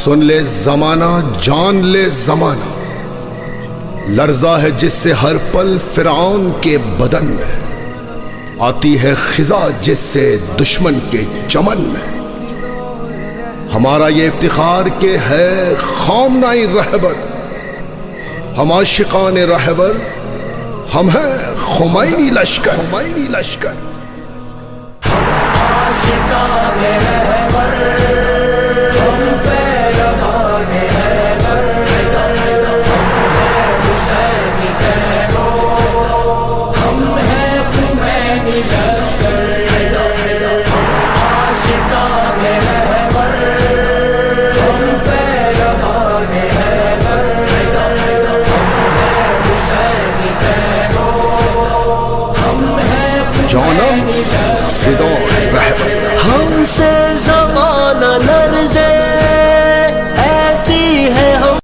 سن لے زمانہ جان لے زمانہ، لرزہ ہے جس سے ہر پل فرعون کے بدن میں، آتی ہے خزاں جس سے دشمن کے چمن میں۔ ہمارا یہ افتخار کہ ہے خامنۂ رہبر، ہم عاشقان رہبر، ہم ہیں خمینی لشکر، خمینی لشکر۔ عاشقان رہبر